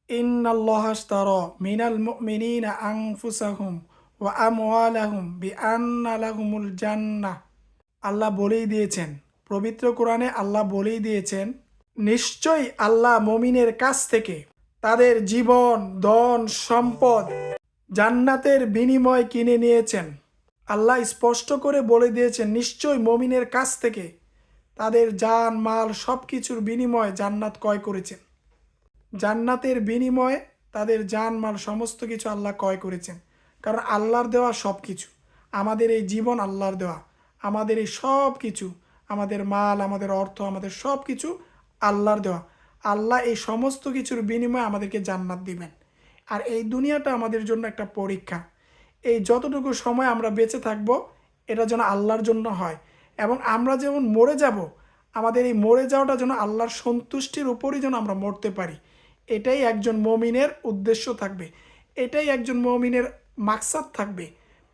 ইন্নাল্লাহা আশতারা মিনাল মুমিনিনা আনফুসাহুম ওয়া আমওয়ালাহুম বিআন্না লাহুমুল জান্নাহ। আল্লাহ বলেই দিয়েছেন, পবিত্র কোরআনে আল্লাহ বলেই দিয়েছেন, নিশ্চয়ই আল্লাহ মুমিনের কাছ থেকে তাদের জীবন, ধন, সম্পদ জান্নাতের বিনিময় কিনে নিয়েছেন। আল্লাহ স্পষ্ট করে বলে দিয়েছেন, নিশ্চয়ই মুমিনের কাছ থেকে তাদের জান, মাল সব কিছুর বিনিময়ে জান্নাত ক্রয় করেছেন। জান্নাতের বিনিময়ে তাদের জান, মাল সমস্ত কিছু আল্লাহ ক্রয় করেছেন। কারণ আল্লাহর দেওয়া সব কিছু, আমাদের এই জীবন আল্লাহর দেওয়া, আমাদের এই সব কিছু, আমাদের মাল, আমাদের অর্থ, আমাদের সব কিছু আল্লাহর দেওয়া। আল্লাহ এই সমস্ত কিছুর বিনিময়ে আমাদেরকে জান্নাত দিবেন। আর এই দুনিয়াটা আমাদের জন্য একটা পরীক্ষা। এই যতটুকু সময় আমরা বেঁচে থাকব, এটা যেন আল্লাহর জন্য হয়। এবং আমরা যেমন মরে যাব, আমাদের এই মরে যাওয়াটা যেন আল্লাহর সন্তুষ্টির উপরই যেন আমরা মরতে পারি। এটাই একজন মমিনের উদ্দেশ্য থাকবে, এটাই একজন মমিনের মাকসাদ থাকবে।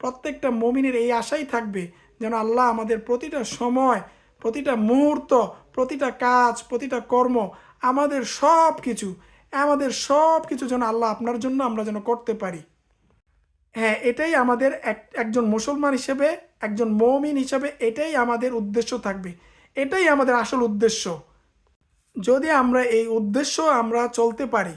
প্রত্যেকটা মমিনের এই আশাই থাকবে যেন আল্লাহ আমাদের প্রতিটা সময়, প্রতিটা মুহূর্ত, প্রতিটা কাজ, প্রতিটা কর্ম, আমাদের সব কিছু যেন আল্লাহ আপনার জন্য আমরা যেন করতে পারি। হ্যাঁ, এটাই আমাদের একজন মুসলমান হিসেবে, একজন মমিন হিসেবে এটাই আমাদের উদ্দেশ্য থাকবে। এটাই আমাদের আসল উদ্দেশ্য। যদি আমরা এই উদ্দেশ্য আমরা চলতে পারি,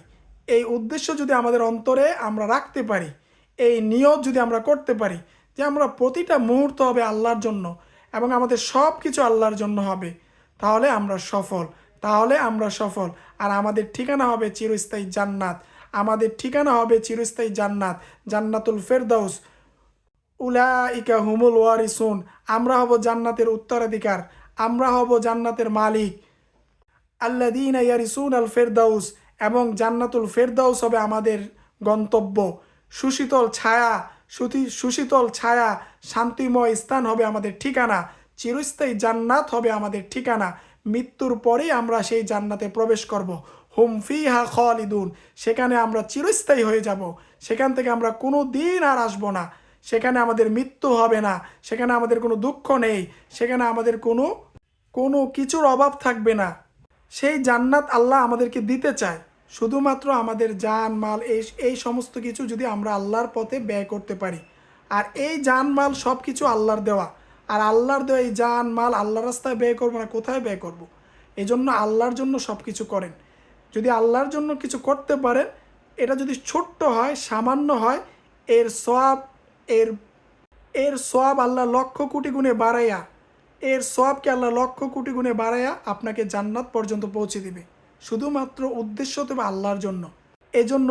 এই উদ্দেশ্য যদি আমাদের অন্তরে আমরা রাখতে পারি, এই নিয়ত যদি আমরা করতে পারি যে আমরা প্রতিটা মুহূর্ত হবে আল্লাহর জন্য এবং আমাদের সব কিছু আল্লাহর জন্য হবে, তাহলে আমরা সফল, আর আমাদের ঠিকানা হবে চিরস্থায়ী জান্নাত। আমাদের ঠিকানা হবে চিরস্থায়ী জান্নাত, জান্নাতুল ফেরদাউস। উলাইকা হুমুল ওয়ারিসুন। আমরা হব জান্নাতের উত্তরাধিকার, আমরা হব জান্নাতের মালিক। আল্লাযীনা ইয়ারিসুন আল ফেরদাউস। এবং জান্নাতুল ফেরদাউস হবে আমাদের গন্তব্য। সুশীতল ছায়া, শান্তিময় স্থান হবে আমাদের ঠিকানা। চিরস্থায়ী জান্নাত হবে আমাদের ঠিকানা। মৃত্যুর পরেই আমরা সেই জান্নাতে প্রবেশ করব। হুম ফিহা খালিদুন। সেখানে আমরা চিরস্থায়ী হয়ে যাব। সেখান থেকে আমরা কোনো দিন আর আসবো না। সেখানে আমাদের মৃত্যু হবে না, সেখানে আমাদের কোনো দুঃখ নেই, সেখানে আমাদের কোনো কোনো কিছুর অভাব থাকবে না। সেই জান্নাত আল্লাহ আমাদেরকে দিতে চায়, শুধুমাত্র আমাদের জান, মাল, এই সমস্ত কিছু যদি আমরা আল্লাহর পথে ব্যয় করতে পারি। আর এই জান, মাল সব কিছু আল্লাহর দেওয়া। আর আল্লাহর দেওয়া এই জান, মাল আল্লাহর রাস্তায় ব্যয় করবো না, কোথায় ব্যয় করব। এই জন্য আল্লাহর জন্য সব কিছু করেন। যদি আল্লাহর জন্য কিছু করতে পারেন, এটা যদি ছোট্ট হয়, সামান্য হয়, এর সওয়াব এর এর সওয়াব আল্লাহ লক্ষ কোটি গুণে বাড়াইয়া, এর সওয়াবকে আল্লাহ লক্ষ কোটি গুণে বাড়াইয়া আপনাকে জান্নাত পর্যন্ত পৌঁছে দিবে। শুধুমাত্র উদ্দেশ্য তবে আল্লাহর জন্য। এজন্য